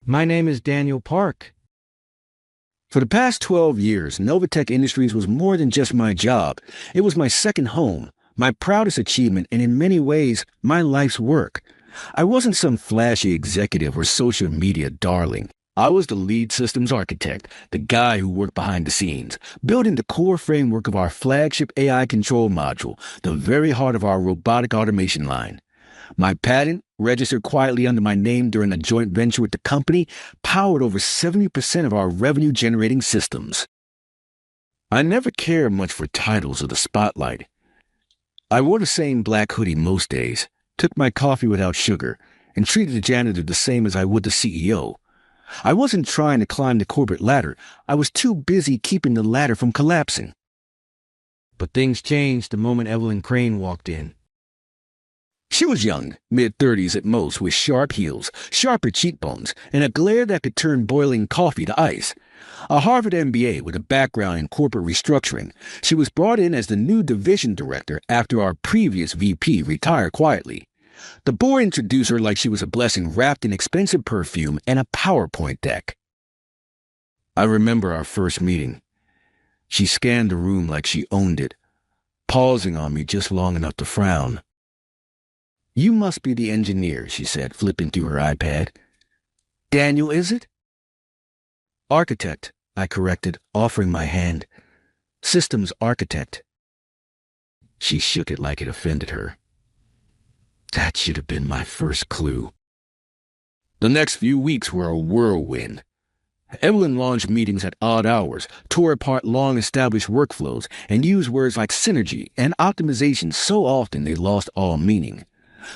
My name is Daniel Park. For the past 12 years, Novatech Industries was more than just my job. It was my second home, my proudest achievement, and in many ways, my life's work. I wasn't some flashy executive or social media darling. I was the lead systems architect, the guy who worked behind the scenes, building the core framework of our flagship AI control module, the very heart of our robotic automation line. My patent, registered quietly under my name during a joint venture with the company, powered over 70% of our revenue-generating systems. I never cared much for titles or the spotlight. I wore the same black hoodie most days, took my coffee without sugar, and treated the janitor the same as I would the CEO. I wasn't trying to climb the corporate ladder. I was too busy keeping the ladder from collapsing. But things changed the moment Evelyn Crane walked in. She was young, mid-30s at most, with sharp heels, sharper cheekbones, and a glare that could turn boiling coffee to ice. A Harvard MBA with a background in corporate restructuring, she was brought in as the new division director after our previous VP retired quietly. The board introduced her like she was a blessing wrapped in expensive perfume and a PowerPoint deck. I remember our first meeting. She scanned the room like she owned it, pausing on me just long enough to frown. "You must be the engineer," she said, flipping through her iPad. "Daniel, is it?" "Architect," I corrected, offering my hand. "Systems architect." She shook it like it offended her. That should have been my first clue. The next few weeks were a whirlwind. Evelyn launched meetings at odd hours, tore apart long-established workflows, and used words like synergy and optimization so often they lost all meaning.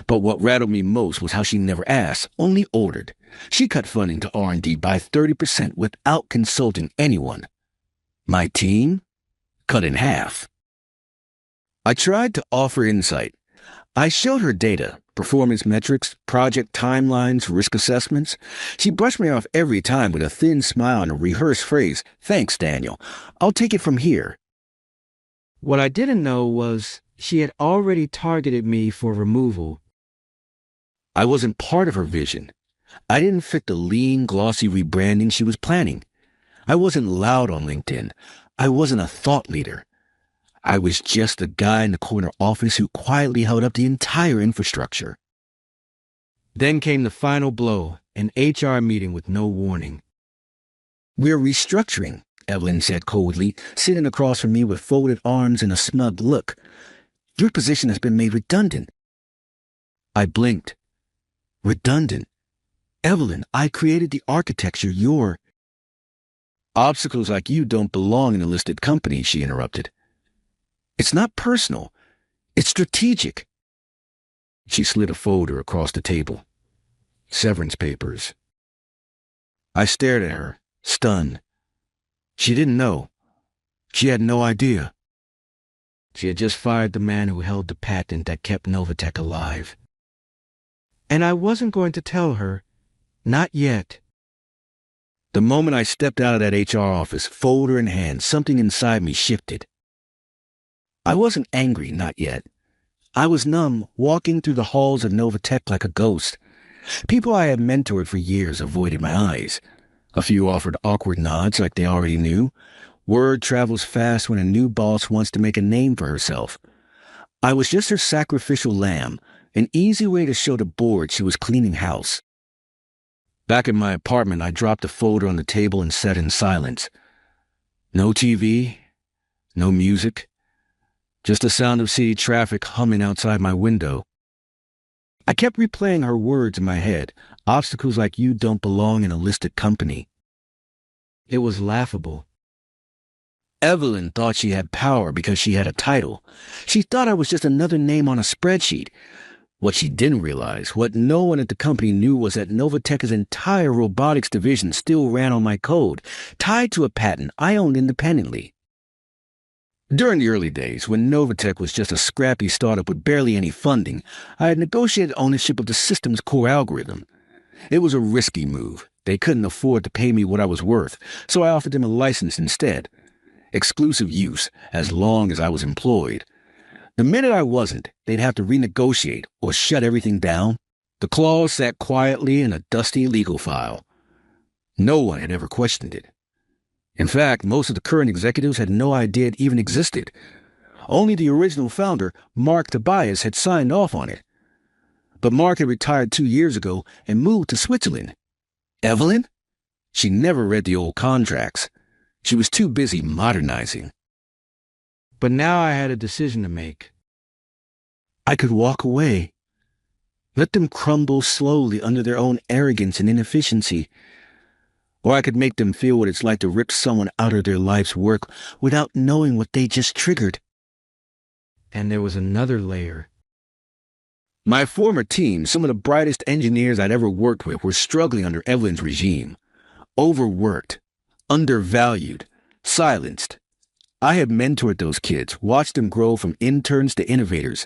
But what rattled me most was how she never asked, only ordered. She cut funding to R&D by 30% without consulting anyone. My team? Cut in half. I tried to offer insight. I showed her data, performance metrics, project timelines, risk assessments. She brushed me off every time with a thin smile and a rehearsed phrase, "Thanks, Daniel. I'll take it from here." What I didn't know was she had already targeted me for removal. I wasn't part of her vision. I didn't fit the lean, glossy rebranding she was planning. I wasn't loud on LinkedIn. I wasn't a thought leader. I was just the guy in the corner office who quietly held up the entire infrastructure. Then came the final blow, an HR meeting with no warning. "We're restructuring," Evelyn said coldly, sitting across from me with folded arms and a smug look. "Your position has been made redundant." I blinked. Redundant? Evelyn, I created the architecture you're... "Obstacles like you don't belong in a listed company," she interrupted. "It's not personal. It's strategic." She slid a folder across the table. Severance papers. I stared at her, stunned. She didn't know. She had no idea. She had just fired the man who held the patent that kept Novatech alive. And I wasn't going to tell her. Not yet. The moment I stepped out of that HR office, folder in hand, something inside me shifted. I wasn't angry, not yet. I was numb, walking through the halls of Novatech like a ghost. People I had mentored for years avoided my eyes. A few offered awkward nods like they already knew. Word travels fast when a new boss wants to make a name for herself. I was just her sacrificial lamb, an easy way to show the board she was cleaning house. Back in my apartment, I dropped the folder on the table and sat in silence. No TV, no music. Just the sound of city traffic humming outside my window. I kept replaying her words in my head. Obstacles like you don't belong in a listed company. It was laughable. Evelyn thought she had power because she had a title. She thought I was just another name on a spreadsheet. What she didn't realize, what no one at the company knew, was that Novatech's entire robotics division still ran on my code, tied to a patent I owned independently. During the early days, when Novatech was just a scrappy startup with barely any funding, I had negotiated ownership of the system's core algorithm. It was a risky move. They couldn't afford to pay me what I was worth, so I offered them a license instead. Exclusive use, as long as I was employed. The minute I wasn't, they'd have to renegotiate or shut everything down. The clause sat quietly in a dusty legal file. No one had ever questioned it. In fact, most of the current executives had no idea it even existed. Only the original founder, Mark Tobias, had signed off on it. But Mark had retired 2 years ago and moved to Switzerland. Evelyn? She never read the old contracts. She was too busy modernizing. But now I had a decision to make. I could walk away. Let them crumble slowly under their own arrogance and inefficiency. Or I could make them feel what it's like to rip someone out of their life's work without knowing what they just triggered. And there was another layer. My former team, some of the brightest engineers I'd ever worked with, were struggling under Evelyn's regime. Overworked, undervalued, silenced. I had mentored those kids, watched them grow from interns to innovators,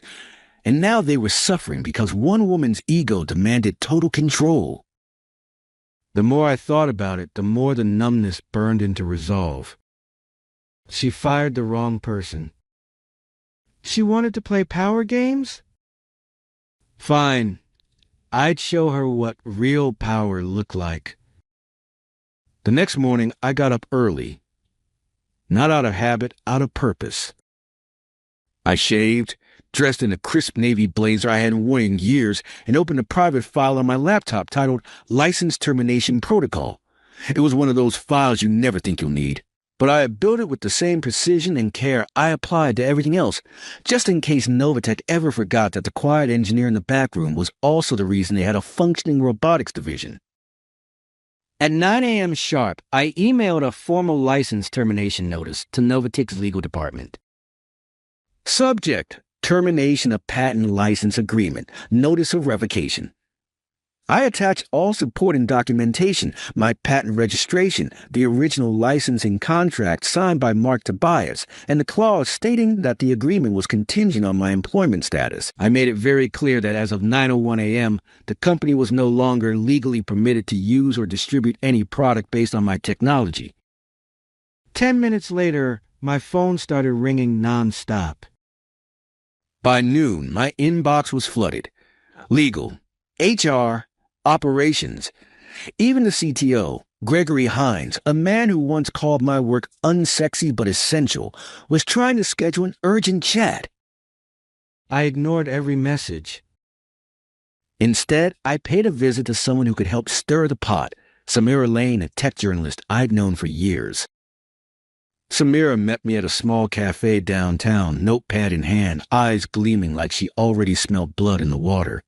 and now they were suffering because one woman's ego demanded total control. The more I thought about it, the more the numbness burned into resolve. She fired the wrong person. She wanted to play power games? Fine. I'd show her what real power looked like. The next morning, I got up early. Not out of habit, out of purpose. I shaved, dressed in a crisp navy blazer I hadn't worn in years, and opened a private file on my laptop titled License Termination Protocol. It was one of those files you never think you'll need. But I had built it with the same precision and care I applied to everything else, just in case Novatech ever forgot that the quiet engineer in the back room was also the reason they had a functioning robotics division. At 9 a.m. sharp, I emailed a formal license termination notice to Novatech's legal department. Subject: Termination of Patent License Agreement, Notice of Revocation. I attached all supporting documentation, my patent registration, the original licensing contract signed by Mark Tobias, and the clause stating that the agreement was contingent on my employment status. I made it very clear that as of 9:01 a.m., the company was no longer legally permitted to use or distribute any product based on my technology. 10 minutes later, my phone started ringing non-stop. By noon, my inbox was flooded. Legal, HR, operations. Even the CTO, Gregory Hines, a man who once called my work unsexy but essential, was trying to schedule an urgent chat. I ignored every message. Instead, I paid a visit to someone who could help stir the pot, Samira Lane, a tech journalist I'd known for years. Samira met me at a small cafe downtown, notepad in hand, eyes gleaming like she already smelled blood in the water.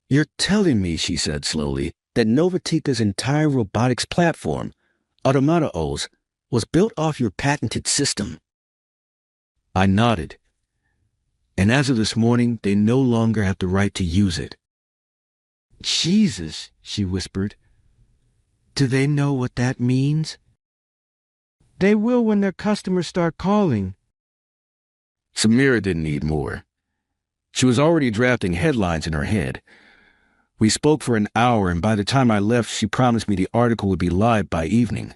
"You're telling me," she said slowly, "that Novatech's entire robotics platform, Automata-Os, was built off your patented system?" I nodded. "And as of this morning, they no longer have the right to use it." "Jesus," she whispered. "Do they know what that means?" "They will when their customers start calling." Samira didn't need more. She was already drafting headlines in her head. We spoke for an hour, and by the time I left, she promised me the article would be live by evening.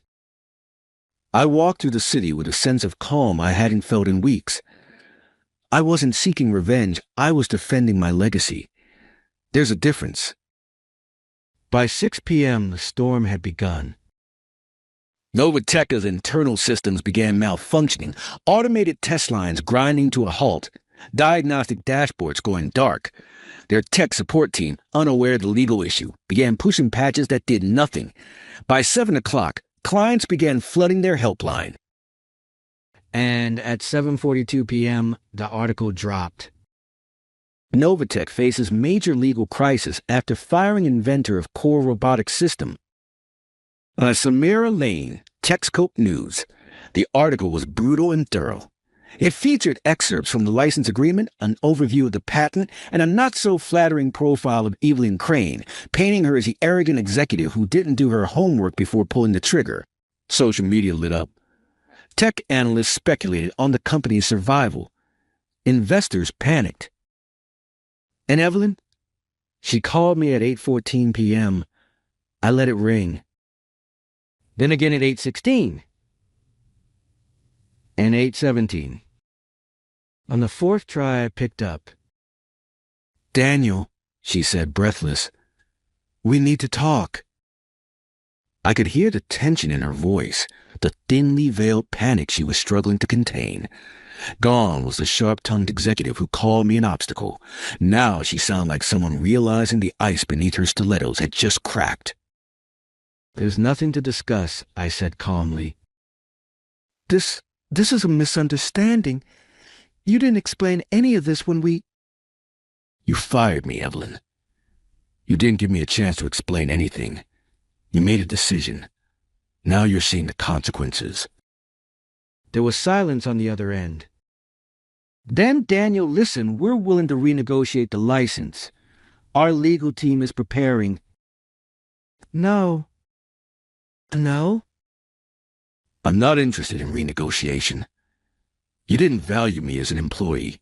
I walked through the city with a sense of calm I hadn't felt in weeks. I wasn't seeking revenge, I was defending my legacy. There's a difference. By 6 p.m., the storm had begun. Novatech's internal systems began malfunctioning, automated test lines grinding to a halt, diagnostic dashboards going dark. Their tech support team, unaware of the legal issue, began pushing patches that did nothing. By 7 o'clock, clients began flooding their helpline. And at 7:42 p.m., the article dropped. Novatech faces major legal crisis after firing inventor of core robotics system. Samira Lane, TechScope News. The article was brutal and thorough. It featured excerpts from the license agreement, an overview of the patent, and a not-so-flattering profile of Evelyn Crane, painting her as the arrogant executive who didn't do her homework before pulling the trigger. Social media lit up. Tech analysts speculated on the company's survival. Investors panicked. And Evelyn? She called me at 8:14 p.m. I let it ring. Then again at 8:16. And 8:17. On the fourth try, I picked up. "Daniel," she said, breathless, "we need to talk." I could hear the tension in her voice, the thinly veiled panic she was struggling to contain. Gone was the sharp-tongued executive who called me an obstacle. Now she sounded like someone realizing the ice beneath her stilettos had just cracked. "There's nothing to discuss," I said calmly. This is a misunderstanding. You didn't explain any of this when we—" You fired me, Evelyn. You didn't give me a chance to explain anything. You made a decision. Now you're seeing the consequences. There was silence on the other end. "Then, Daniel, listen, we're willing to renegotiate the license. Our legal team is preparing." No. No? I'm not interested in renegotiation. You didn't value me as an employee.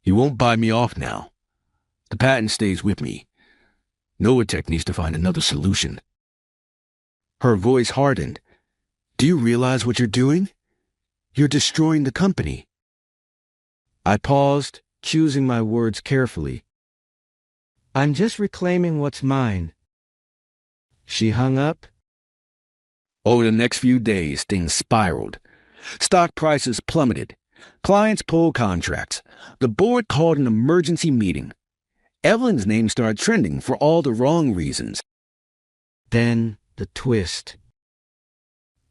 You won't buy me off now. The patent stays with me. Novatech needs to find another solution. Her voice hardened. Do you realize what you're doing? You're destroying the company. I paused, choosing my words carefully. "I'm just reclaiming what's mine." She hung up. Over the next few days, things spiraled. Stock prices plummeted. Clients pulled contracts. The board called an emergency meeting. Evelyn's name started trending for all the wrong reasons. Then the twist.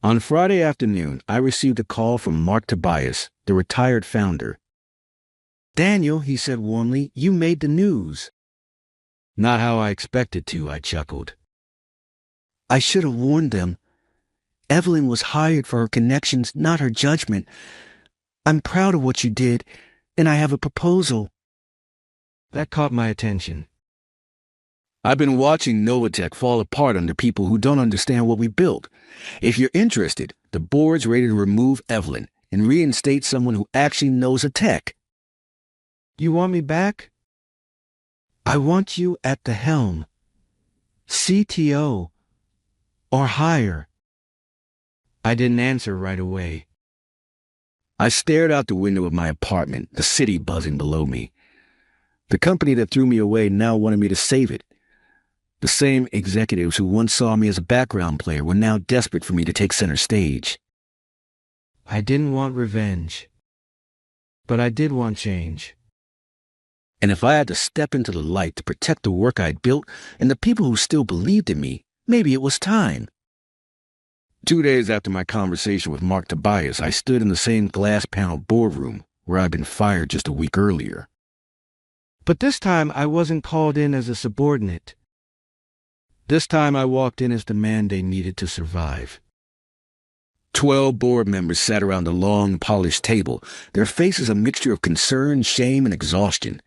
On Friday afternoon, I received a call from Mark Tobias, the retired founder. "Daniel," he said warmly, "you made the news." Not how I expected to, I chuckled. "I should have warned them. Evelyn was hired for her connections, not her judgment. I'm proud of what you did, and I have a proposal." That caught my attention. I've been watching Novatech fall apart under people who don't understand what we built. If you're interested, the board's ready to remove Evelyn and reinstate someone who actually knows the tech. "You want me back?" "I want you at the helm. CTO. Or higher." I didn't answer right away. I stared out the window of my apartment, the city buzzing below me. The company that threw me away now wanted me to save it. The same executives who once saw me as a background player were now desperate for me to take center stage. I didn't want revenge, but I did want change. And if I had to step into the light to protect the work I'd built and the people who still believed in me, maybe it was time. 2 days after my conversation with Mark Tobias, I stood in the same glass-paneled boardroom where I'd been fired just a week earlier. But this time I wasn't called in as a subordinate. This time I walked in as the man they needed to survive. 12 board members sat around a long, polished table, their faces a mixture of concern, shame, and exhaustion.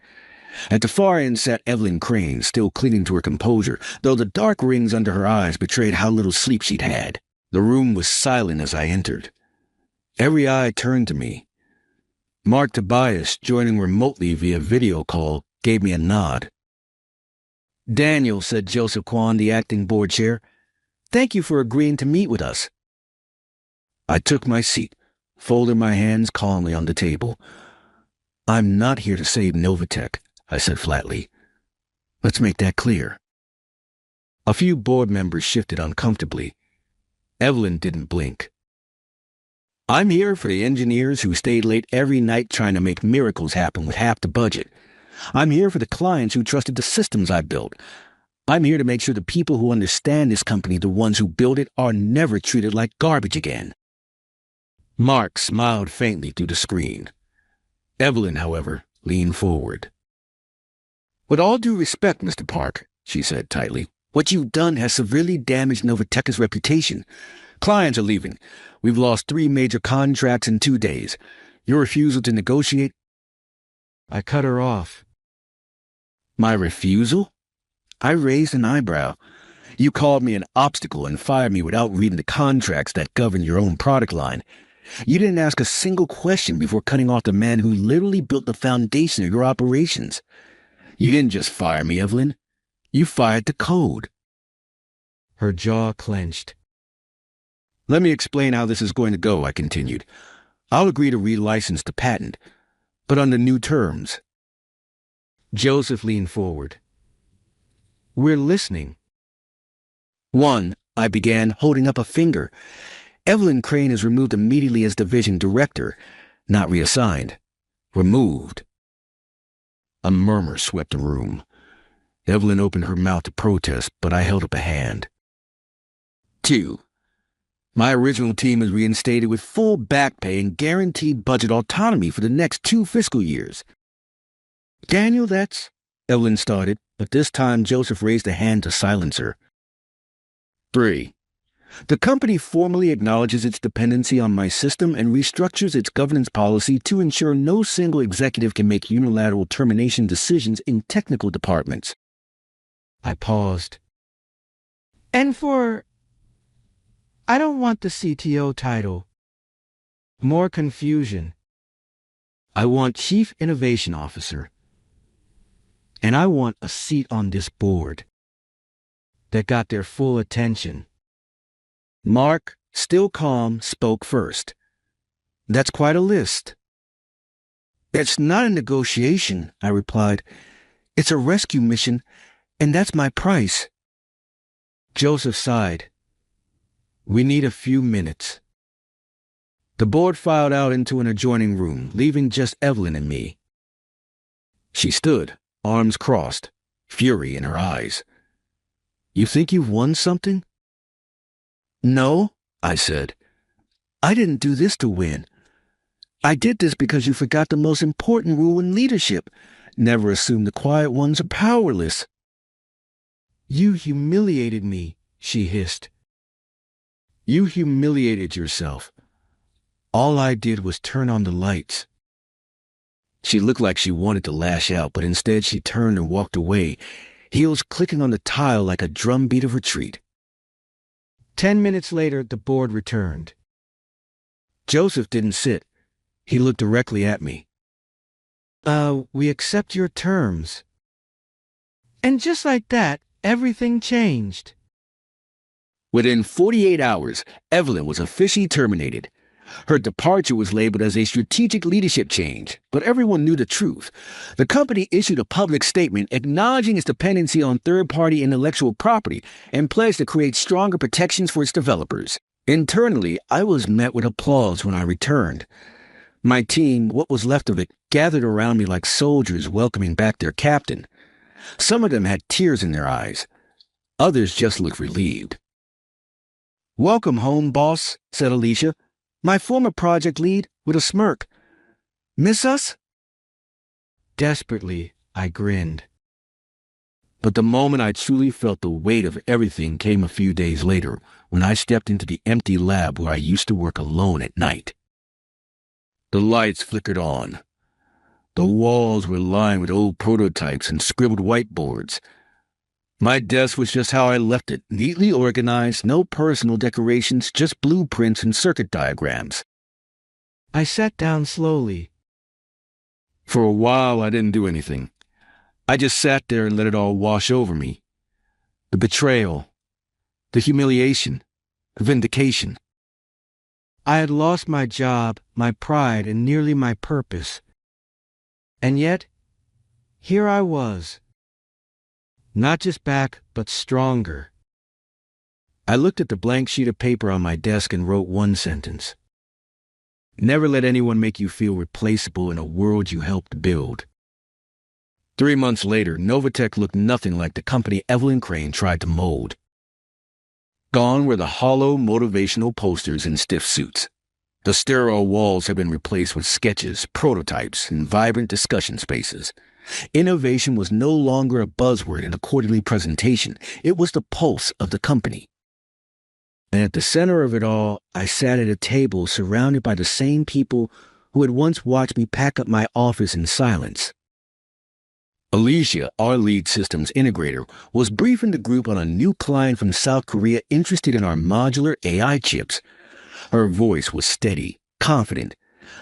At the far end sat Evelyn Crane, still clinging to her composure, though the dark rings under her eyes betrayed how little sleep she'd had. The room was silent as I entered. Every eye turned to me. Mark Tobias, joining remotely via video call, gave me a nod. "Daniel," said Joseph Kwan, the acting board chair, "thank you for agreeing to meet with us." I took my seat, folded my hands calmly on the table. "I'm not here to save Novatech," I said flatly. "Let's make that clear." A few board members shifted uncomfortably. Evelyn didn't blink. "I'm here for the engineers who stayed late every night trying to make miracles happen with half the budget. I'm here for the clients who trusted the systems I built. I'm here to make sure the people who understand this company, the ones who built it, are never treated like garbage again." Mark smiled faintly through the screen. Evelyn, however, leaned forward. "With all due respect, Mr. Park," she said tightly, "what you've done has severely damaged Novatech's reputation. Clients are leaving. We've lost 3 major contracts in 2 days. Your refusal to negotiate—" I cut her off. "My refusal?" I raised an eyebrow. "You called me an obstacle and fired me without reading the contracts that govern your own product line. You didn't ask a single question before cutting off the man who literally built the foundation of your operations. You didn't just fire me, Evelyn. You fired the code." Her jaw clenched. "Let me explain how this is going to go," I continued. "I'll agree to relicense the patent, but under new terms." Joseph leaned forward. "We're listening." 1. I began, holding up a finger. Evelyn Crane is removed immediately as division director, not reassigned. Removed. A murmur swept the room. Evelyn opened her mouth to protest, but I held up a hand. 2. My original team is reinstated with full back pay and guaranteed budget autonomy for the next 2 fiscal years. Daniel, Evelyn started, but this time Joseph raised a hand to silence her. 3. The company formally acknowledges its dependency on my system and restructures its governance policy to ensure no single executive can make unilateral termination decisions in technical departments. I paused. And I don't want the CTO title. More confusion. I want Chief Innovation Officer. And I want a seat on this board that got their full attention. Mark, still calm, spoke first. That's quite a list. It's not a negotiation, I replied. It's a rescue mission, and that's my price. Joseph sighed. We need a few minutes. The board filed out into an adjoining room, leaving just Evelyn and me. She stood, arms crossed, fury in her eyes. You think you've won something? No, I said. I didn't do this to win. I did this because you forgot the most important rule in leadership. Never assume the quiet ones are powerless. You humiliated me, she hissed. You humiliated yourself. All I did was turn on the lights. She looked like she wanted to lash out, but instead she turned and walked away, heels clicking on the tile like a drumbeat of retreat. 10 minutes later, the board returned. Joseph didn't sit. He looked directly at me. We accept your terms. And just like that, everything changed. Within 48 hours, Evelyn was officially terminated. Her departure was labeled as a strategic leadership change, but everyone knew the truth. The company issued a public statement acknowledging its dependency on third-party intellectual property and pledged to create stronger protections for its developers. Internally, I was met with applause when I returned. My team, what was left of it, gathered around me like soldiers welcoming back their captain. Some of them had tears in their eyes. Others just looked relieved. Welcome home, boss, said Alicia, my former project lead, with a smirk. Miss us? Desperately, I grinned. But the moment I truly felt the weight of everything came a few days later, when I stepped into the empty lab where I used to work alone at night. The lights flickered on. The walls were lined with old prototypes and scribbled whiteboards. My desk was just how I left it, neatly organized, no personal decorations, just blueprints and circuit diagrams. I sat down slowly. For a while, I didn't do anything. I just sat there and let it all wash over me. The betrayal, the humiliation, the vindication. I had lost my job, my pride, and nearly my purpose. And yet, here I was. Not just back, but stronger. I looked at the blank sheet of paper on my desk and wrote one sentence. Never let anyone make you feel replaceable in a world you helped build. 3 months later, Novatech looked nothing like the company Evelyn Crane tried to mold. Gone were the hollow, motivational posters and stiff suits. The sterile walls had been replaced with sketches, prototypes, and vibrant discussion spaces. Innovation was no longer a buzzword in a quarterly presentation. It was the pulse of the company. And at the center of it all, I sat at a table surrounded by the same people who had once watched me pack up my office in silence. Alicia, our lead systems integrator, was briefing the group on a new client from South Korea interested in our modular AI chips. Her voice was steady, confident.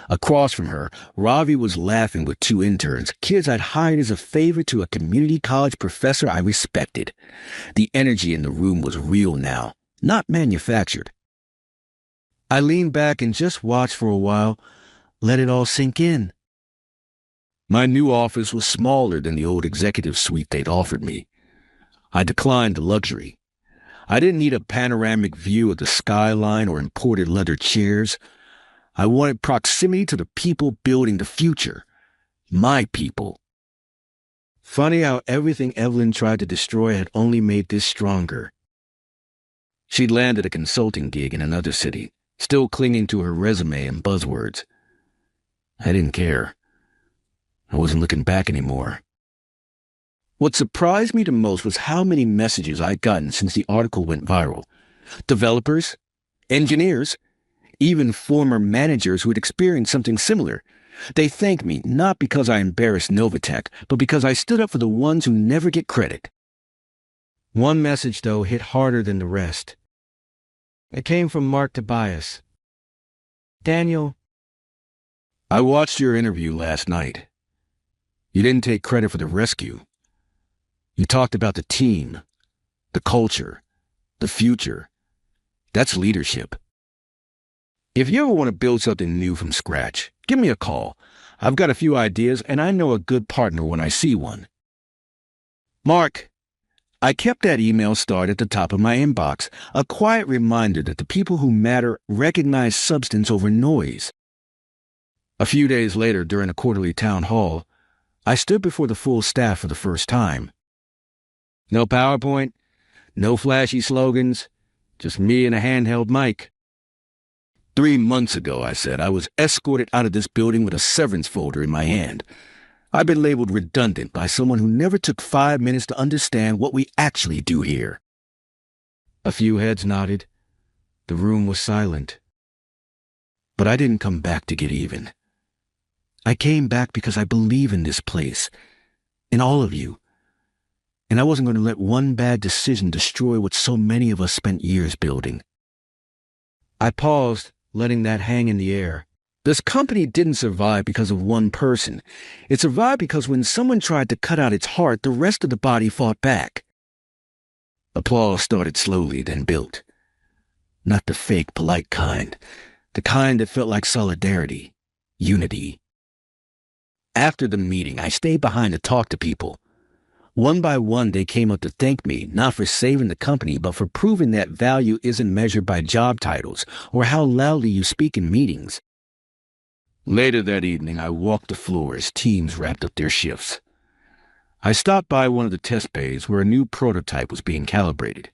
Across from her, Ravi was laughing with 2 interns, kids I'd hired as a favor to a community college professor I respected. The energy in the room was real now, not manufactured. I leaned back and just watched for a while, let it all sink in. My new office was smaller than the old executive suite they'd offered me. I declined the luxury. I didn't need a panoramic view of the skyline or imported leather chairs. I wanted proximity to the people building the future. My people. Funny how everything Evelyn tried to destroy had only made this stronger. She'd landed a consulting gig in another city, still clinging to her resume and buzzwords. I didn't care. I wasn't looking back anymore. What surprised me the most was how many messages I'd gotten since the article went viral. Developers, engineers, even former managers who had experienced something similar. They thanked me not because I embarrassed Novatech, but because I stood up for the ones who never get credit. One message, though, hit harder than the rest. It came from Mark Tobias. Daniel, I watched your interview last night. You didn't take credit for the rescue. You talked about the team, the culture, the future. That's leadership. If you ever want to build something new from scratch, give me a call. I've got a few ideas, and I know a good partner when I see one. Mark, I kept that email starred at the top of my inbox, a quiet reminder that the people who matter recognize substance over noise. A few days later, during a quarterly town hall, I stood before the full staff for the first time. No PowerPoint, no flashy slogans, just me and a handheld mic. 3 months ago, I said, I was escorted out of this building with a severance folder in my hand. I've been labeled redundant by someone who never took 5 minutes to understand what we actually do here. A few heads nodded. The room was silent. But I didn't come back to get even. I came back because I believe in this place, in all of you. And I wasn't going to let one bad decision destroy what so many of us spent years building. I paused, letting that hang in the air. This company didn't survive because of one person. It survived because when someone tried to cut out its heart, the rest of the body fought back. Applause started slowly, then built. Not the fake, polite kind. The kind that felt like solidarity, unity. After the meeting, I stayed behind to talk to people. One by one, they came up to thank me, not for saving the company, but for proving that value isn't measured by job titles or how loudly you speak in meetings. Later that evening, I walked the floor as teams wrapped up their shifts. I stopped by one of the test bays where a new prototype was being calibrated.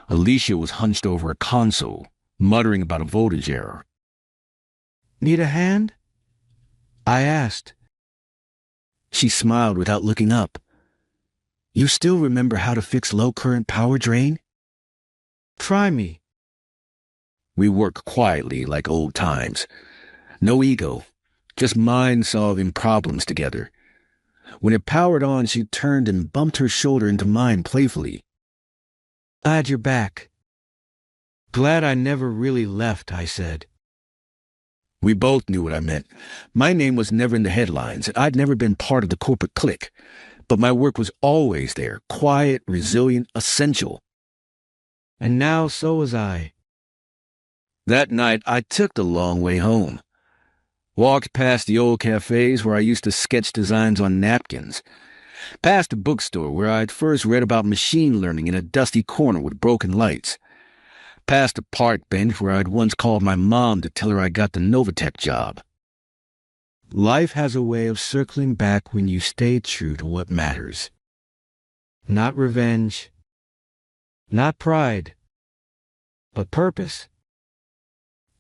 Alicia was hunched over a console, muttering about a voltage error. "Need a hand?" I asked. She smiled without looking up. "You still remember how to fix low-current power drain?" "Try me." We worked quietly like old times. No ego, just mind-solving problems together. When it powered on, she turned and bumped her shoulder into mine playfully. "I had your back." "Glad I never really left," I said. We both knew what I meant. My name was never in the headlines, and I'd never been part of the corporate clique. But my work was always there, quiet, resilient, essential. And now so was I. That night, I took the long way home. Walked past the old cafes where I used to sketch designs on napkins. Past a bookstore where I'd first read about machine learning in a dusty corner with broken lights. Past a park bench where I'd once called my mom to tell her I got the Novatech job. Life has a way of circling back when you stay true to what matters. Not revenge, not pride, but purpose.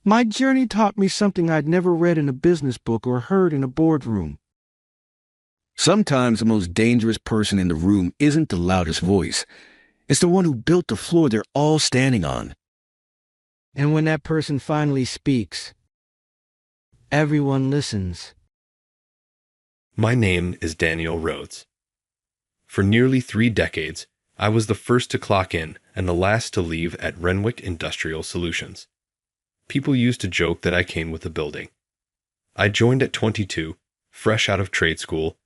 My journey taught me something I'd never read in a business book or heard in a boardroom. Sometimes the most dangerous person in the room isn't the loudest voice. It's the one who built the floor they're all standing on. And when that person finally speaks, everyone listens. My name is Daniel Rhodes. For nearly 3 decades, I was the first to clock in and the last to leave at Renwick Industrial Solutions. People used to joke that I came with the building. I joined at 22, fresh out of trade school,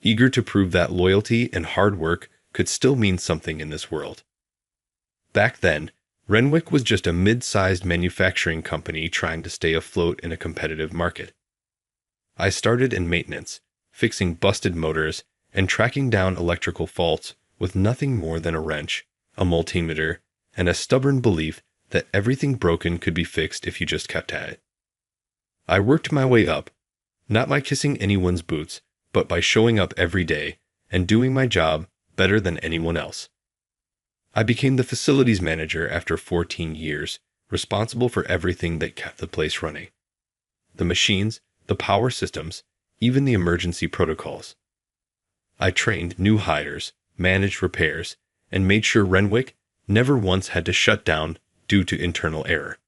eager to prove that loyalty and hard work could still mean something in this world. Back then, Renwick was just a mid-sized manufacturing company trying to stay afloat in a competitive market. I started in maintenance, fixing busted motors and tracking down electrical faults with nothing more than a wrench, a multimeter, and a stubborn belief that everything broken could be fixed if you just kept at it. I worked my way up, not by kissing anyone's boots, but by showing up every day and doing my job better than anyone else. I became the facilities manager after 14 years, responsible for everything that kept the place running. The machines, the power systems, even the emergency protocols. I trained new hires, managed repairs, and made sure Renwick never once had to shut down due to internal error.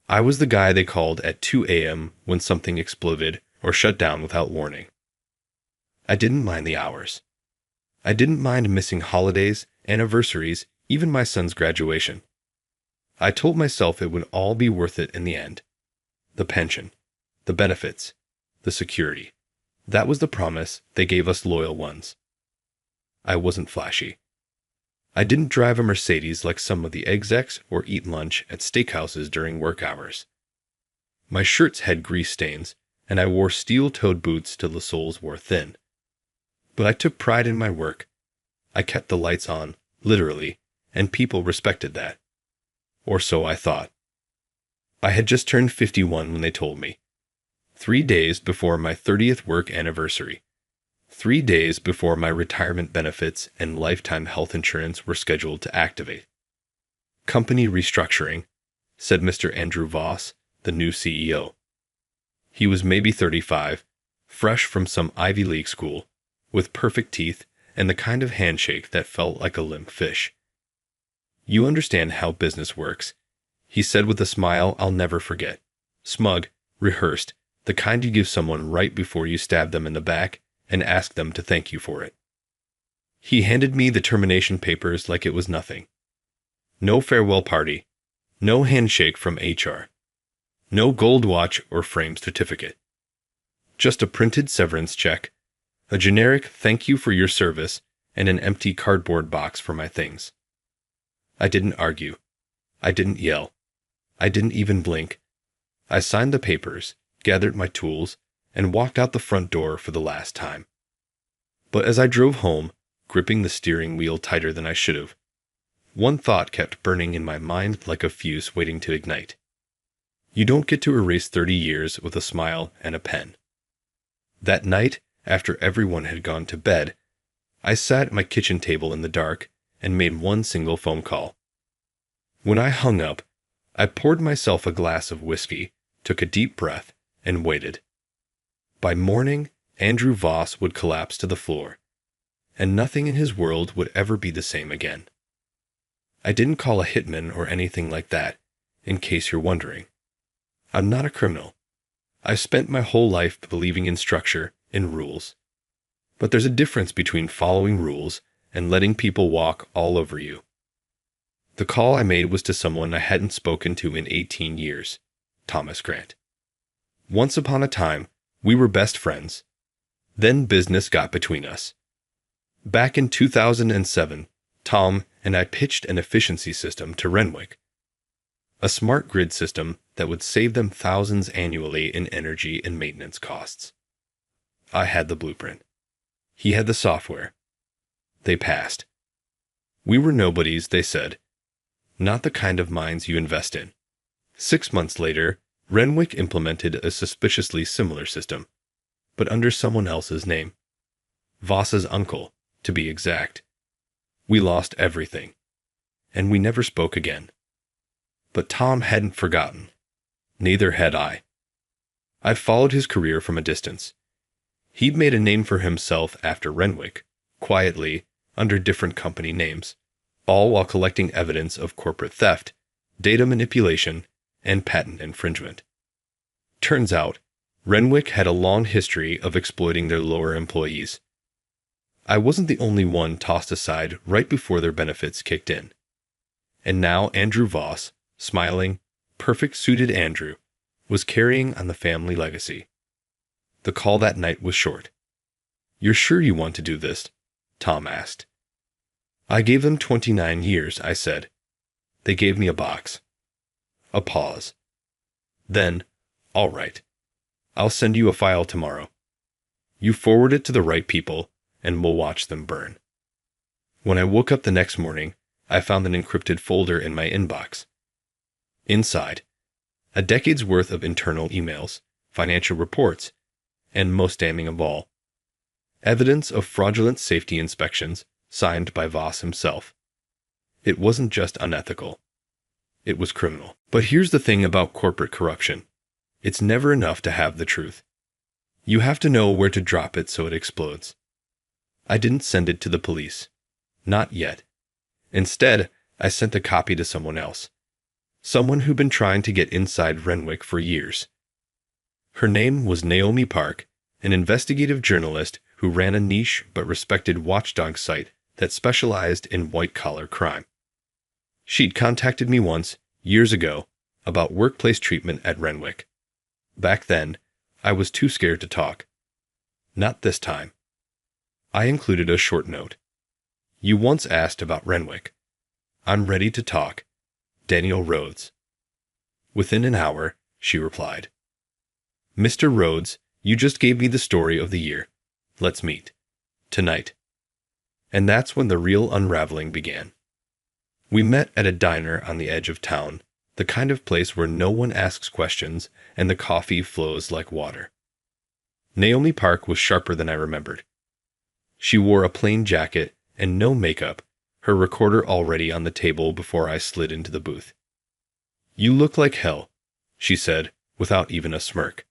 I was the guy they called at 2 a.m. when something exploded or shut down without warning. I didn't mind the hours. I didn't mind missing holidays, anniversaries, even my son's graduation. I told myself it would all be worth it in the end. The pension, the benefits, the security. That was the promise they gave us loyal ones. I wasn't flashy. I didn't drive a Mercedes like some of the execs or eat lunch at steakhouses during work hours. My shirts had grease stains, and I wore steel-toed boots till the soles wore thin. But I took pride in my work. I kept the lights on, literally, and people respected that. Or so I thought. I had just turned 51 when they told me. 3 days before my 30th work anniversary. 3 days before my retirement benefits and lifetime health insurance were scheduled to activate. Company restructuring, said Mr. Andrew Voss, the new CEO. He was maybe 35, fresh from some Ivy League school, with perfect teeth and the kind of handshake that felt like a limp fish. You understand how business works, he said with a smile I'll never forget. Smug, rehearsed, the kind you give someone right before you stab them in the back and ask them to thank you for it. He handed me the termination papers like it was nothing. No farewell party, no handshake from HR, no gold watch or framed certificate. Just a printed severance check, a generic thank you for your service, and an empty cardboard box for my things. I didn't argue. I didn't yell. I didn't even blink. I signed the papers, gathered my tools, and walked out the front door for the last time. But as I drove home, gripping the steering wheel tighter than I should have, one thought kept burning in my mind like a fuse waiting to ignite. You don't get to erase 30 years with a smile and a pen. That night, after everyone had gone to bed, I sat at my kitchen table in the dark and made one single phone call. When I hung up, I poured myself a glass of whiskey, took a deep breath, and waited. By morning, Andrew Voss would collapse to the floor, and nothing in his world would ever be the same again. I didn't call a hitman or anything like that, in case you're wondering. I'm not a criminal. I've spent my whole life believing in structure, in rules. But there's a difference between following rules and letting people walk all over you. The call I made was to someone I hadn't spoken to in 18 years, Thomas Grant. Once upon a time, we were best friends. Then business got between us. Back in 2007, Tom and I pitched an efficiency system to Renwick. A smart grid system that would save them thousands annually in energy and maintenance costs. I had the blueprint. He had the software. They passed. We were nobodies, they said. Not the kind of minds you invest in. 6 months later, Renwick implemented a suspiciously similar system, but under someone else's name. Voss's uncle, to be exact. We lost everything, and we never spoke again. But Tom hadn't forgotten. Neither had I. I'd followed his career from a distance. He'd made a name for himself after Renwick, quietly, under different company names, all while collecting evidence of corporate theft, data manipulation, and patent infringement. Turns out, Renwick had a long history of exploiting their lower employees. I wasn't the only one tossed aside right before their benefits kicked in. And now Andrew Voss, smiling, perfect-suited Andrew, was carrying on the family legacy. The call that night was short. "You're sure you want to do this?" Tom asked. I gave them 29 years, I said. They gave me a box. A pause. Then, "All right. I'll send you a file tomorrow. You forward it to the right people, and we'll watch them burn." When I woke up the next morning, I found an encrypted folder in my inbox. Inside, a decade's worth of internal emails, financial reports, and most damning of all, evidence of fraudulent safety inspections signed by Voss himself. It wasn't just unethical. It was criminal. But here's the thing about corporate corruption. It's never enough to have the truth. You have to know where to drop it so it explodes. I didn't send it to the police. Not yet. Instead, I sent a copy to someone else. Someone who'd been trying to get inside Renwick for years. Her name was Naomi Park, an investigative journalist who ran a niche but respected watchdog site that specialized in white-collar crime. She'd contacted me once, years ago, about workplace treatment at Renwick. Back then, I was too scared to talk. Not this time. I included a short note. You once asked about Renwick. I'm ready to talk. Daniel Rhodes. Within an hour, she replied. Mr. Rhodes, you just gave me the story of the year. Let's meet. Tonight. And that's when the real unraveling began. We met at a diner on the edge of town, the kind of place where no one asks questions and the coffee flows like water. Naomi Park was sharper than I remembered. She wore a plain jacket and no makeup, her recorder already on the table before I slid into the booth. You look like hell, she said, without even a smirk.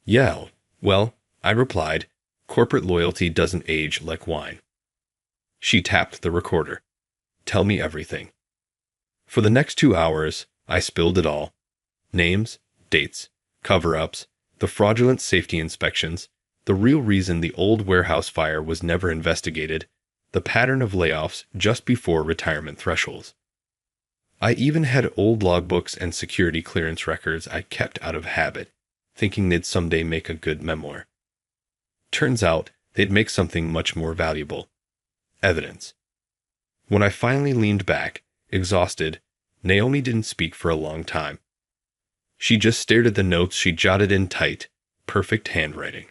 Yeah, well, I replied, corporate loyalty doesn't age like wine. She tapped the recorder. Tell me everything. For the next 2 hours, I spilled it all. Names, dates, cover-ups, the fraudulent safety inspections, the real reason the old warehouse fire was never investigated, the pattern of layoffs just before retirement thresholds. I even had old logbooks and security clearance records I kept out of habit, thinking they'd someday make a good memoir. Turns out, they'd make something much more valuable. Evidence. When I finally leaned back, exhausted, Naomi didn't speak for a long time. She just stared at the notes she jotted in tight, perfect handwriting.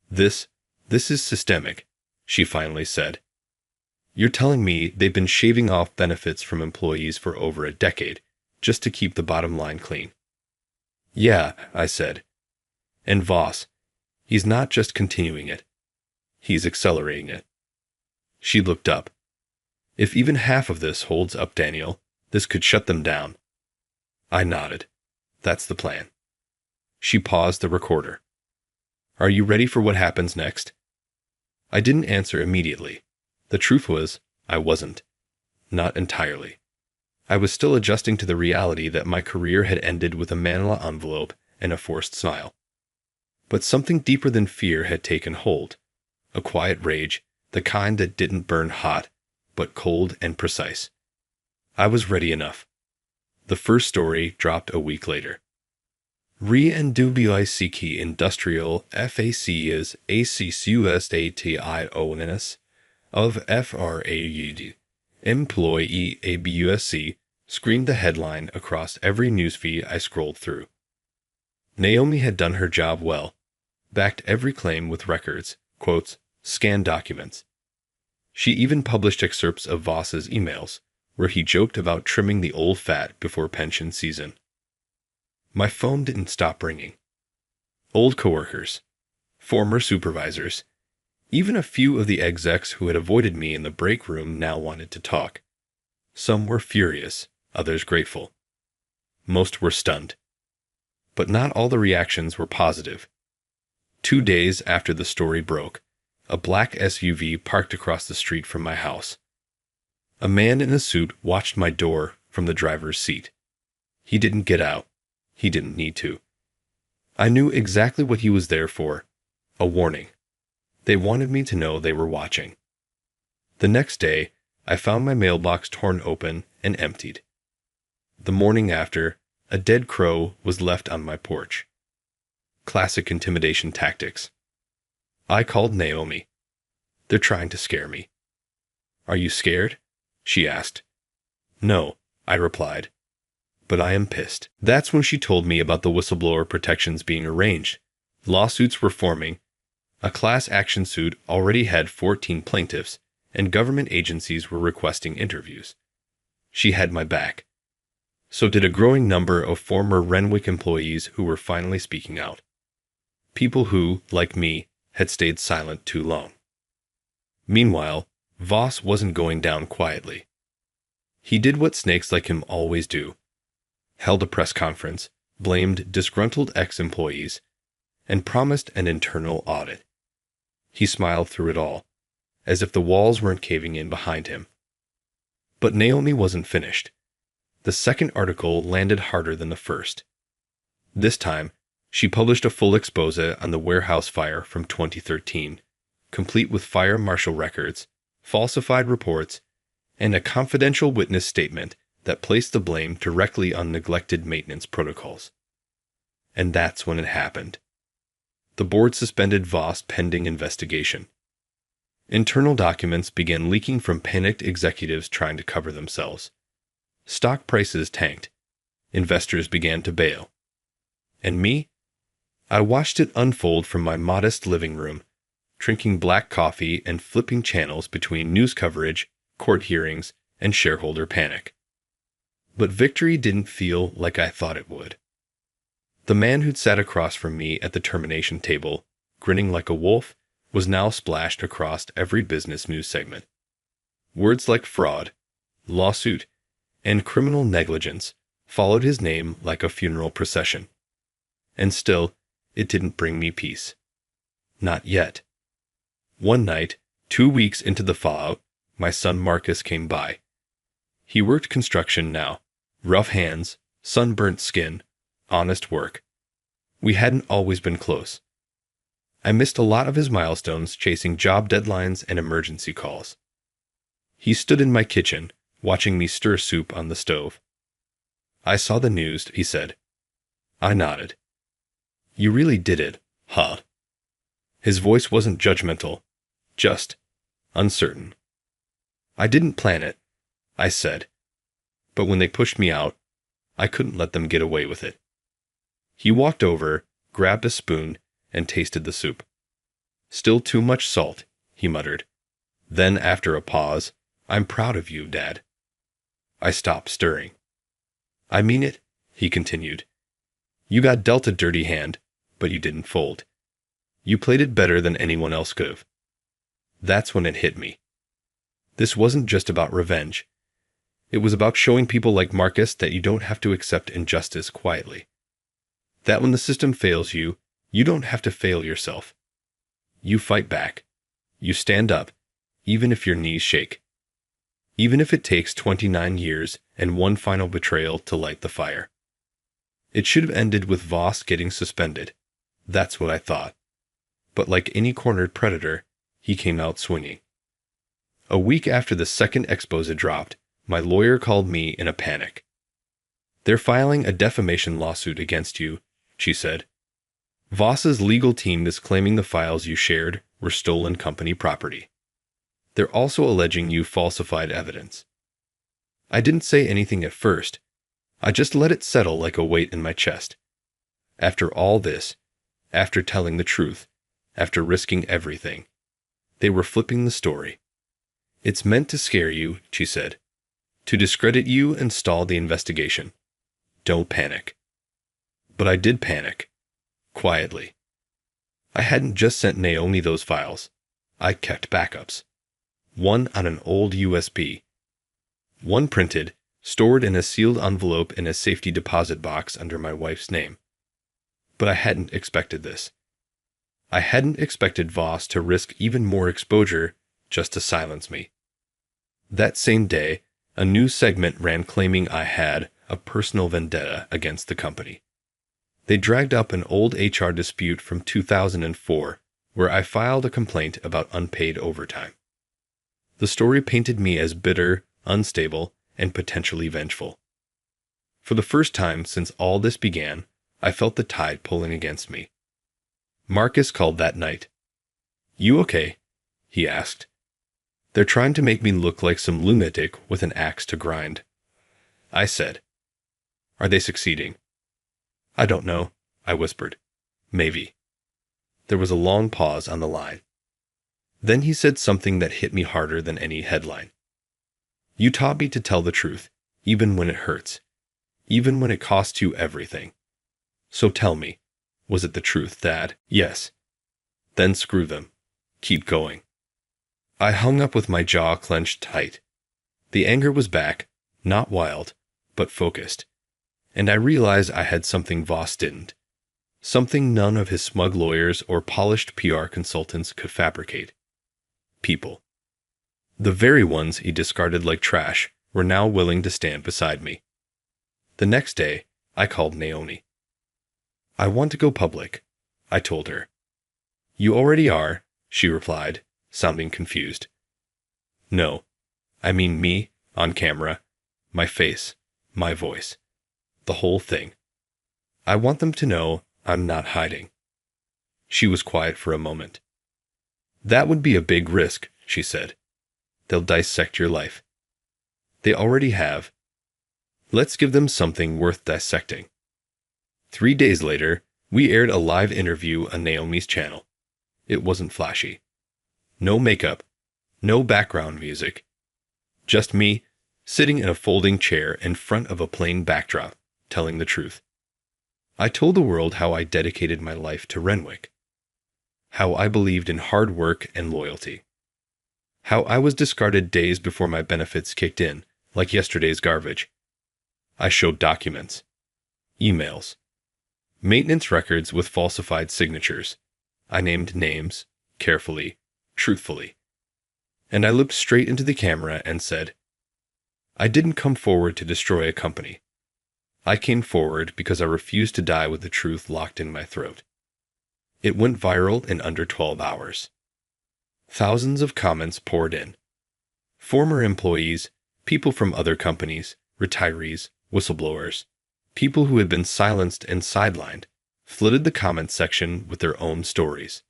This is systemic, she finally said. You're telling me they've been shaving off benefits from employees for over a decade, just to keep the bottom line clean. Yeah, I said. And Voss, he's not just continuing it. He's accelerating it. She looked up. If even half of this holds up, Daniel, this could shut them down. I nodded. That's the plan. She paused the recorder. Are you ready for what happens next? I didn't answer immediately. The truth was, I wasn't. Not entirely. I was still adjusting to the reality that my career had ended with a manila envelope and a forced smile. But something deeper than fear had taken hold. A quiet rage, the kind that didn't burn hot, but cold and precise. I was ready enough. The first story dropped a week later. Re-NWICK Industrial FAC is ACCUSATIONS of FRAUD. Employee ABUSC screamed the headline across every newsfeed I scrolled through. Naomi had done her job well, backed every claim with records, quotes, scanned documents. She even published excerpts of Voss's emails, where he joked about trimming the old fat before pension season. My phone didn't stop ringing. Old coworkers, former supervisors, even a few of the execs who had avoided me in the break room now wanted to talk. Some were furious, others grateful. Most were stunned. But not all the reactions were positive. 2 days after the story broke, a black SUV parked across the street from my house. A man in a suit watched my door from the driver's seat. He didn't get out. He didn't need to. I knew exactly what he was there for. A warning. They wanted me to know they were watching. The next day, I found my mailbox torn open and emptied. The morning after, a dead crow was left on my porch. Classic intimidation tactics. I called Naomi. They're trying to scare me. Are you scared? She asked. No, I replied. But I am pissed. That's when she told me about the whistleblower protections being arranged. Lawsuits were forming. A class action suit already had 14 plaintiffs, and government agencies were requesting interviews. She had my back. So did a growing number of former Renwick employees who were finally speaking out. People who, like me, had stayed silent too long. Meanwhile, Voss wasn't going down quietly. He did what snakes like him always do. Held a press conference, blamed disgruntled ex-employees, and promised an internal audit. He smiled through it all, as if the walls weren't caving in behind him. But Naomi wasn't finished. The second article landed harder than the first. This time, she published a full expose on the warehouse fire from 2013, complete with fire marshal records, falsified reports, and a confidential witness statement that placed the blame directly on neglected maintenance protocols. And that's when it happened. The board suspended Voss pending investigation. Internal documents began leaking from panicked executives trying to cover themselves. Stock prices tanked. Investors began to bail. And me? I watched it unfold from my modest living room, drinking black coffee and flipping channels between news coverage, court hearings, and shareholder panic. But victory didn't feel like I thought it would. The man who'd sat across from me at the termination table, grinning like a wolf, was now splashed across every business news segment. Words like fraud, lawsuit, and criminal negligence followed his name like a funeral procession. And still, it didn't bring me peace. Not yet. One night, 2 weeks into the fallout, my son Marcus came by. He worked construction now. Rough hands, sunburnt skin, honest work. We hadn't always been close. I missed a lot of his milestones chasing job deadlines and emergency calls. He stood in my kitchen, watching me stir soup on the stove. "I saw the news," he said. I nodded. "You really did it, huh?" His voice wasn't judgmental, just uncertain. "I didn't plan it," I said. "But when they pushed me out, I couldn't let them get away with it." He walked over, grabbed a spoon, and tasted the soup. "Still too much salt," he muttered. Then, after a pause, "I'm proud of you, Dad." I stopped stirring. "I mean it," he continued. "You got dealt a dirty hand, but you didn't fold. You played it better than anyone else could have." That's when it hit me. This wasn't just about revenge. It was about showing people like Marcus that you don't have to accept injustice quietly. That when the system fails you, you don't have to fail yourself. You fight back. You stand up, even if your knees shake. Even if it takes 29 years and one final betrayal to light the fire. It should have ended with Voss getting suspended. That's what I thought. But like any cornered predator, he came out swinging. A week after the second expose dropped, my lawyer called me in a panic. "They're filing a defamation lawsuit against you," she said. "Voss's legal team is claiming the files you shared were stolen company property. They're also alleging you falsified evidence." I didn't say anything at first. I just let it settle like a weight in my chest. After all this, after telling the truth, after risking everything, they were flipping the story. "It's meant to scare you," she said. "To discredit you and stall the investigation. Don't panic." But I did panic. Quietly. I hadn't just sent Naomi those files. I kept backups. One on an old USB. One printed, stored in a sealed envelope in a safety deposit box under my wife's name. But I hadn't expected this. I hadn't expected Voss to risk even more exposure just to silence me. That same day, a news segment ran claiming I had a personal vendetta against the company. They dragged up an old HR dispute from 2004 where I filed a complaint about unpaid overtime. The story painted me as bitter, unstable, and potentially vengeful. For the first time since all this began, I felt the tide pulling against me. Marcus called that night. "You okay?" he asked. "They're trying to make me look like some lunatic with an axe to grind." I said. "Are they succeeding?" "I don't know," I whispered. "Maybe." There was a long pause on the line. Then he said something that hit me harder than any headline. You taught me to tell the truth, even when it hurts, even when it costs you everything. So tell me, was it the truth, Dad? Yes. Then screw them. Keep going. I hung up with my jaw clenched tight. The anger was back, not wild, but focused. And I realized I had something Voss didn't. Something none of his smug lawyers or polished PR consultants could fabricate. People. The very ones he discarded like trash were now willing to stand beside me. The next day, I called Naomi. I want to go public, I told her. You already are, she replied, sounding confused. No, I mean me, on camera, my face, my voice, the whole thing. I want them to know I'm not hiding. She was quiet for a moment. That would be a big risk, she said. They'll dissect your life. They already have. Let's give them something worth dissecting. 3 days later, we aired a live interview on Naomi's channel. It wasn't flashy. No makeup, no background music. Just me, sitting in a folding chair in front of a plain backdrop, telling the truth. I told the world how I dedicated my life to Renwick. How I believed in hard work and loyalty. How I was discarded days before my benefits kicked in, like yesterday's garbage. I showed documents, emails, maintenance records with falsified signatures. I named names, carefully, truthfully. And I looked straight into the camera and said, I didn't come forward to destroy a company. I came forward because I refused to die with the truth locked in my throat. It went viral in under 12 hours. Thousands of comments poured in. Former employees, people from other companies, retirees, whistleblowers, people who had been silenced and sidelined, flooded the comments section with their own stories.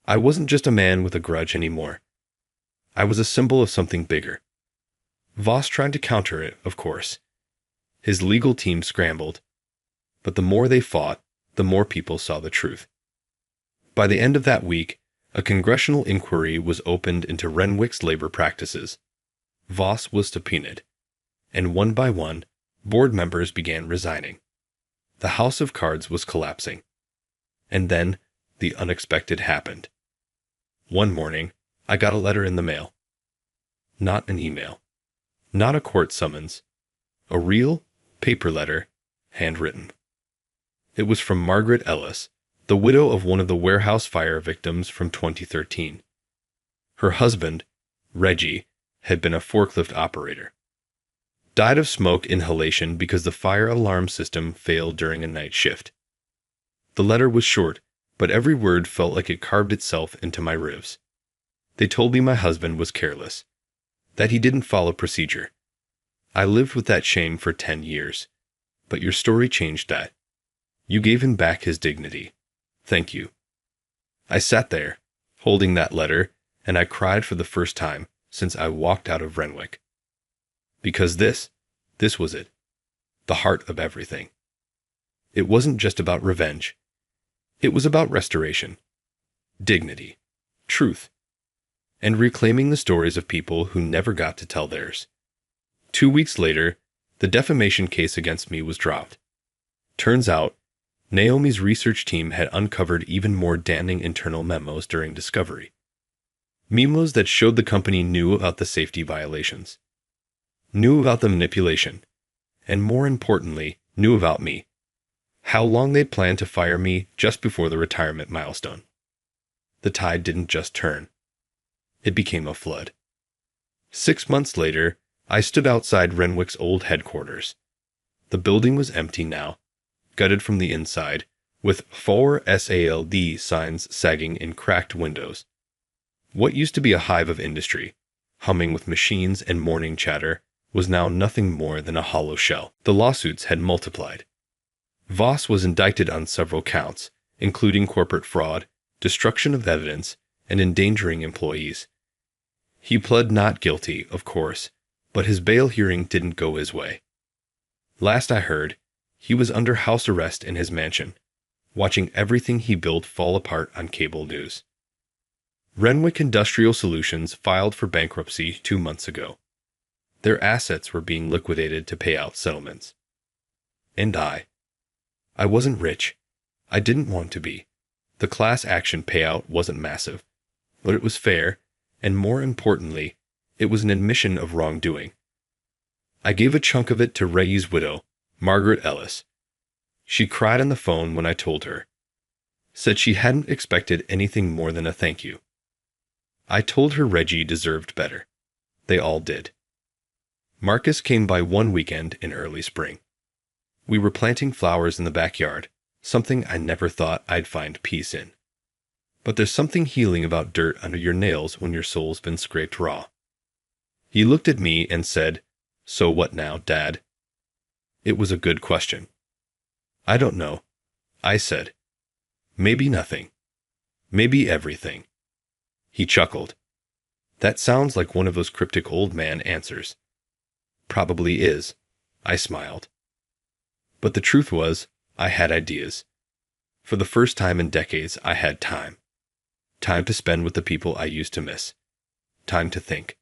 I wasn't just a man with a grudge anymore. I was a symbol of something bigger. Voss tried to counter it, of course. His legal team scrambled. But the more they fought, the more people saw the truth. By the end of that week, a congressional inquiry was opened into Renwick's labor practices. Voss was subpoenaed, and one by one, board members began resigning. The house of cards was collapsing. And then, the unexpected happened. One morning, I got a letter in the mail. Not an email. Not a court summons. A real, paper letter, handwritten. It was from Margaret Ellis, the widow of one of the warehouse fire victims from 2013. Her husband, Reggie, had been a forklift operator. Died of smoke inhalation because the fire alarm system failed during a night shift. The letter was short, but every word felt like it carved itself into my ribs. They told me my husband was careless, that he didn't follow procedure. I lived with that shame for 10 years, but your story changed that. You gave him back his dignity. Thank you. I sat there, holding that letter, and I cried for the first time since I walked out of Renwick. Because this was it, the heart of everything. It wasn't just about revenge. It was about restoration, dignity, truth, and reclaiming the stories of people who never got to tell theirs. 2 weeks later, the defamation case against me was dropped. Turns out, Naomi's research team had uncovered even more damning internal memos during discovery. Memos that showed the company knew about the safety violations, knew about the manipulation, and more importantly, knew about me. How long they'd planned to fire me just before the retirement milestone. The tide didn't just turn. It became a flood. 6 months later, I stood outside Renwick's old headquarters. The building was empty now, gutted from the inside, with 4 SALD signs sagging in cracked windows. What used to be a hive of industry, humming with machines and morning chatter, was now nothing more than a hollow shell. The lawsuits had multiplied. Voss was indicted on several counts, including corporate fraud, destruction of evidence, and endangering employees. He pled not guilty, of course, but his bail hearing didn't go his way. Last I heard, he was under house arrest in his mansion, watching everything he built fall apart on cable news. Renwick Industrial Solutions filed for bankruptcy 2 months ago. Their assets were being liquidated to pay out settlements. And I wasn't rich. I didn't want to be. The class action payout wasn't massive, but it was fair, and more importantly, it was an admission of wrongdoing. I gave a chunk of it to Reggie's widow, Margaret Ellis. She cried on the phone when I told her. Said she hadn't expected anything more than a thank you. I told her Reggie deserved better. They all did. Marcus came by one weekend in early spring. We were planting flowers in the backyard, something I never thought I'd find peace in. But there's something healing about dirt under your nails when your soul's been scraped raw. He looked at me and said, "So what now, Dad?" It was a good question. "I don't know," I said. "Maybe nothing. Maybe everything." He chuckled. "That sounds like one of those cryptic old man answers." "Probably is," I smiled. But the truth was, I had ideas. For the first time in decades, I had time. Time to spend with the people I used to miss. Time to think.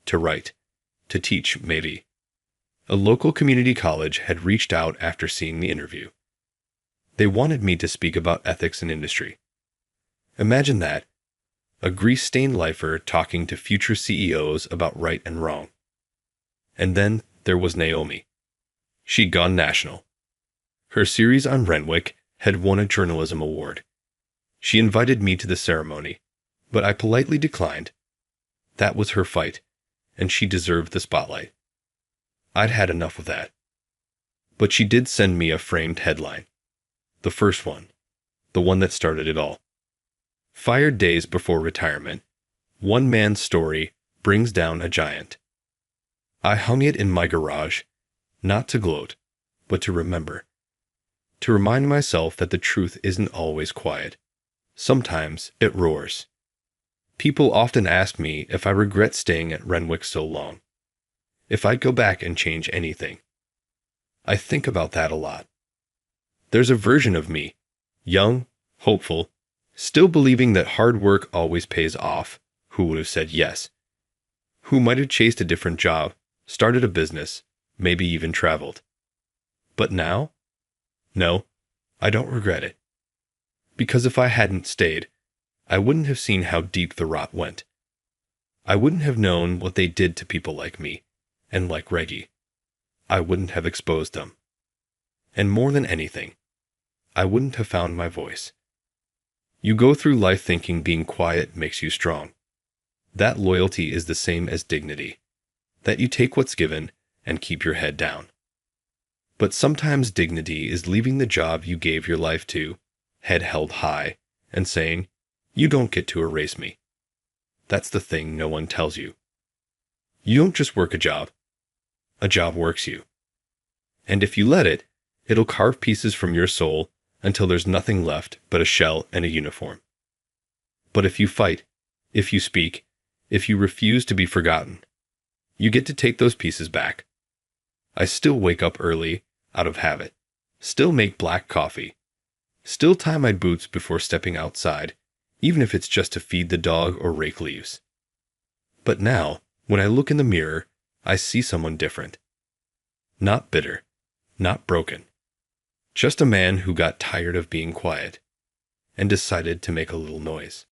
To write. To teach, maybe. A local community college had reached out after seeing the interview. They wanted me to speak about ethics in industry. Imagine that. A grease-stained lifer talking to future CEOs about right and wrong. And then there was Naomi. She'd gone national. Her series on Renwick had won a journalism award. She invited me to the ceremony, but I politely declined. That was her fight, and she deserved the spotlight. I'd had enough of that. But she did send me a framed headline. The first one. The one that started it all. Fired days before retirement. One man's story brings down a giant. I hung it in my garage, not to gloat, but to remember. To remind myself that the truth isn't always quiet. Sometimes it roars. People often ask me if I regret staying at Renwick so long. If I'd go back and change anything. I think about that a lot. There's a version of me, young, hopeful, still believing that hard work always pays off, who would have said yes. Who might have chased a different job, started a business, maybe even traveled. But now? No, I don't regret it. Because if I hadn't stayed, I wouldn't have seen how deep the rot went. I wouldn't have known what they did to people like me, and like Reggie. I wouldn't have exposed them. And more than anything, I wouldn't have found my voice. You go through life thinking being quiet makes you strong. That loyalty is the same as dignity. That you take what's given and keep your head down. But sometimes dignity is leaving the job you gave your life to, head held high, and saying, "You don't get to erase me." That's the thing no one tells you. You don't just work a job works you. And if you let it, it'll carve pieces from your soul until there's nothing left but a shell and a uniform. But if you fight, if you speak, if you refuse to be forgotten, you get to take those pieces back. I still wake up early, out of habit. Still make black coffee. Still tie my boots before stepping outside, even if it's just to feed the dog or rake leaves. But now, when I look in the mirror, I see someone different. Not bitter, not broken. Just a man who got tired of being quiet and decided to make a little noise.